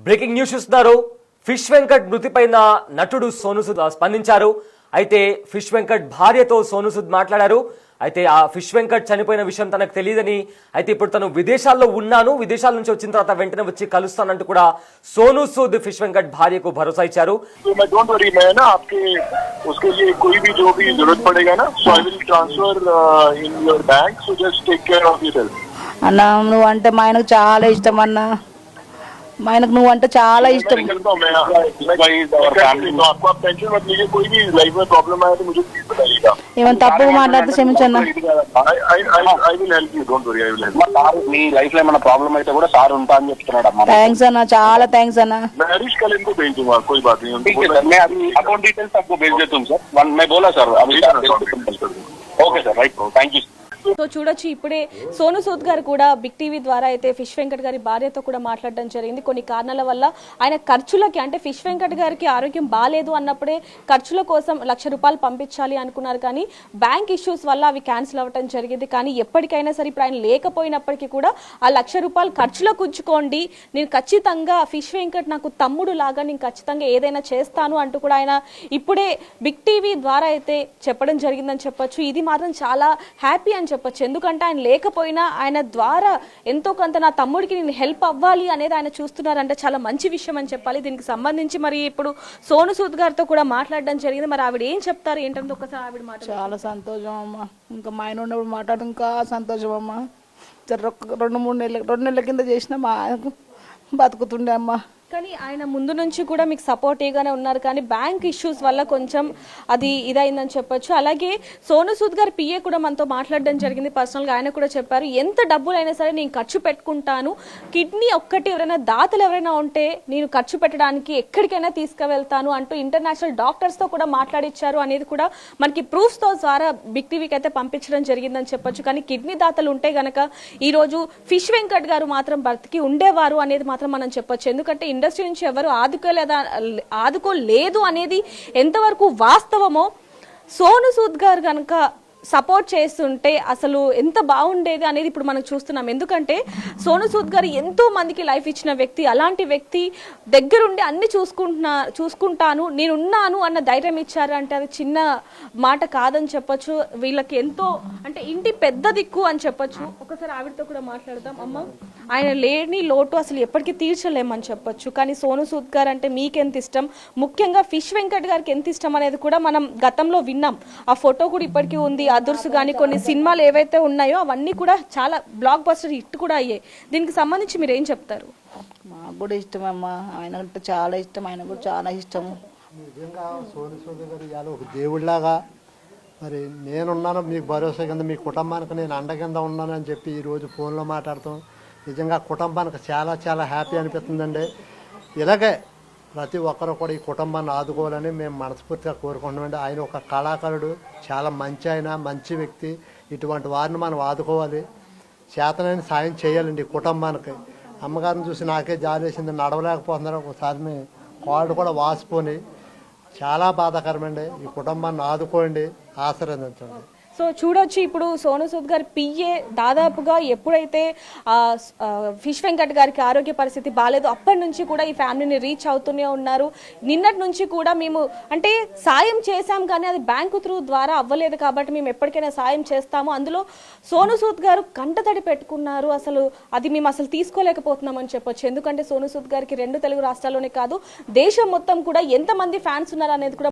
Breaking news చూస్తున్నారు. Fish Venkat మృతిపైన నటుడు సోను సూద్ స్పందించారు. అయితే ఫిష్ వెంకట్ భార్యతో సోను సూద్ మాట్లాడారు. అయితే ఆ ఫిష్ వెంకట్ చనిపోయిన విషయం తనకు తెలియదని, అయితే ఇప్పుడు తను విదేశాల్లో ఉన్నాను, విదేశాల నుంచి వచ్చిన తర్వాత వెంటనే వచ్చి కలుస్తానంటూ కూడా సోను సూద్ ఫిష్ వెంకట్ భార్యకు భరోసా ఇచ్చారు. అన్న నువ్వు అంటే మా ఆయనకు చాలా ఇష్టం అన్న, మా ఆయనకు నువ్వు అంటే చాలా ఇష్టం. ఏమైనా తప్పుగా మాట్లాడితే క్షమించన్నా. థ్యాంక్స్ అన్న, చాలా థ్యాంక్స్ అన్న. Okay sir, right, thank you. So చూడొచ్చు, ఇప్పుడే సోను సూద్ గారు కూడా బిగ్ టీవీ ద్వారా అయితే ఫిష్ వెంకట్ గారి భార్యతో కూడా మాట్లాడడం జరిగింది. కొన్ని కారణాల వల్ల ఆయన ఖర్చులకి, అంటే ఫిష్ వెంకట్ గారికి ఆరోగ్యం బాగాలేదు అన్నప్పుడే ఖర్చుల కోసం ₹1,00,000 పంపించాలి అనుకున్నారు, కానీ బ్యాంక్ ఇష్యూస్ వల్ల అవి క్యాన్సిల్ అవ్వడం జరిగింది. కానీ ఎప్పటికైనా సరే ఇప్పుడు ఆయన లేకపోయినప్పటికీ కూడా ఆ ₹1,00,000 ఖర్చులకు ఉంచుకోండి, నేను ఖచ్చితంగా ఫిష్ వెంకట్ నాకు తమ్ముడు లాగా, నేను ఖచ్చితంగా ఏదైనా చేస్తాను అంటూ కూడా ఆయన ఇప్పుడే బిగ్ టీవీ ద్వారా అయితే చెప్పడం జరిగిందని చెప్పొచ్చు. ఇది మాత్రం చాలా హ్యాపీ అని చెప్పొచ్చు. ఎందుకంటే ఆయన లేకపోయినా ఆయన ద్వారా ఎంతో కొంత నా తమ్ముడికి నేను హెల్ప్ అవ్వాలి అనేది ఆయన చూస్తున్నారంటే చాలా మంచి విషయం అని చెప్పాలి. దీనికి సంబంధించి మరి ఇప్పుడు సోను సూద్ గారితో కూడా మాట్లాడడం జరిగింది. మరి ఆవిడ ఏం చెప్తారు ఏంటంటే ఒకసారి ఆవిడ మాట. చాలా సంతోషం అమ్మ, ఇంకా మా ఆయన ఉన్నప్పుడు మాట్లాడడం ఇంకా సంతోషం అమ్మ. 2-3 నెలల కింద చేసిన మా ఆయనకు బతుకుతుండే అమ్మ. కానీ ఆయన ముందు నుంచి కూడా మీకు సపోర్టివ్గానే ఉన్నారు, కానీ బ్యాంక్ ఇష్యూస్ వల్ల కొంచెం అది ఇదైందని చెప్పొచ్చు. అలాగే సోను సూద్ గారి పిఏ కూడా మనతో మాట్లాడడం జరిగింది పర్సనల్గా. ఆయన కూడా చెప్పారు, ఎంత డబ్బులైనా సరే నేను ఖర్చు పెట్టుకుంటాను, కిడ్నీ ఒక్కటి ఎవరైనా దాతలు ఎవరైనా ఉంటే నేను ఖర్చు పెట్టడానికి ఎక్కడికైనా తీసుకువెళ్తాను అంటూ ఇంటర్నేషనల్ డాక్టర్స్తో కూడా మాట్లాడిచ్చారు అనేది కూడా మనకి ప్రూఫ్స్తో ద్వారా బిగ్ టీవీకి అయితే పంపించడం జరిగిందని చెప్పొచ్చు. కానీ కిడ్నీ దాతలు ఉంటే గనక ఈరోజు ఫిష్ వెంకట్ గారు మాత్రం బ్రతికి ఉండేవారు అనేది మాత్రం మనం చెప్పొచ్చు. ఎందుకంటే ఇండస్ట్రీ నుంచి ఎవరు ఆదుకోలేదు అనేది ఎంతవరకు వాస్తవమో, సోను సూద్ గారు కనుక సపోర్ట్ చేస్తుంటే అసలు ఎంత బాగుండేది అనేది ఇప్పుడు మనం చూస్తున్నాం. ఎందుకంటే సోను సూద్ గారు ఎంతో మందికి లైఫ్ ఇచ్చిన వ్యక్తి, అలాంటి వ్యక్తి దగ్గరుండి అన్ని చూసుకుంటాను, నేనున్నాను అన్న ధైర్యం ఇచ్చారు అంటే అది చిన్న మాట కాదని చెప్పొచ్చు. వీళ్ళకి ఎంతో అంటే ఇంటి పెద్ద దిక్కు అని చెప్పొచ్చు. ఒకసారి ఆవిడతో కూడా మాట్లాడదాం. అమ్మ, ఆయన లేని లోటు అసలు ఎప్పటికీ తీర్చలేమని చెప్పొచ్చు. కానీ సోను సూద్ గారు అంటే మీకెంత ఇష్టం, ముఖ్యంగా ఫిష్ వెంకట్ గారికి ఎంత ఇష్టం అనేది కూడా మనం గతంలో విన్నాం. ఆ ఫోటో కూడా ఇప్పటికీ ఉంది. అదుర్స్ కానీ కొన్ని సినిమాలు ఏవైతే ఉన్నాయో అవన్నీ కూడా చాలా బ్లాక్ బస్టర్ హిట్ కూడా అయ్యాయి. దీనికి సంబంధించి మీరు ఏం చెప్తారు? మాకు కూడా ఇష్టం అమ్మ, ఆయన అంటే చాలా ఇష్టం, ఆయన కూడా చాలా ఇష్టము. నిజంగా సోను సూద్ గారు ఇవాళ ఒక దేవుడిలాగా, మరి నేనున్నాను మీకు భరోసా కింద, మీ కుటుంబానికి నేను అండ కింద ఉన్నానని చెప్పి ఈరోజు ఫోన్లో మాట్లాడతాం. నిజంగా కుటుంబానికి చాలా చాలా హ్యాపీ అనిపిస్తుందండి. ఇలాగే ప్రతి ఒక్కరు కూడా ఈ కుటుంబాన్ని ఆదుకోవాలని మేము మనస్ఫూర్తిగా కోరుకుంటున్నామండి. ఆయన ఒక కళాకారుడు, చాలా మంచి ఆయన, మంచి వ్యక్తి. ఇటువంటి వారిని మనం ఆదుకోవాలి, చేతనైన సాయం చేయాలండి ఈ కుటుంబానికి. అమ్మగారిని చూసి నాకే జాలేసింది, నడవలేకపోతున్నారు. ఒకసారి కాళ్ళు కూడా వాసిపోయి చాలా బాధాకరమండి. ఈ కుటుంబాన్ని ఆదుకోండి, ఆశీర్వదించండి. సో చూడొచ్చు, ఇప్పుడు సోను సూద్ గారి పిఏ దాదాపుగా ఎప్పుడైతే ఫిష్ వెంకట్ గారికి ఆరోగ్య పరిస్థితి బాగాలేదు అప్పటి నుంచి కూడా ఈ ఫ్యామిలీని రీచ్ అవుతూనే ఉన్నారు. నిన్నటి నుంచి కూడా మేము అంటే సాయం చేశాం, కానీ అది బ్యాంకు త్రూ ద్వారా అవ్వలేదు కాబట్టి మేము ఎప్పటికైనా సాయం చేస్తాము. అందులో సోను సూద్ గారు కంటతడి పెట్టుకున్నారు. అసలు అది మేము అసలు తీసుకోలేకపోతున్నామని చెప్పొచ్చు. ఎందుకంటే సోను సూద్ గారికి 2 తెలుగు రాష్ట్రాల్లోనే కాదు, దేశం మొత్తం కూడా ఎంతమంది ఫ్యాన్స్ ఉన్నారు అనేది కూడా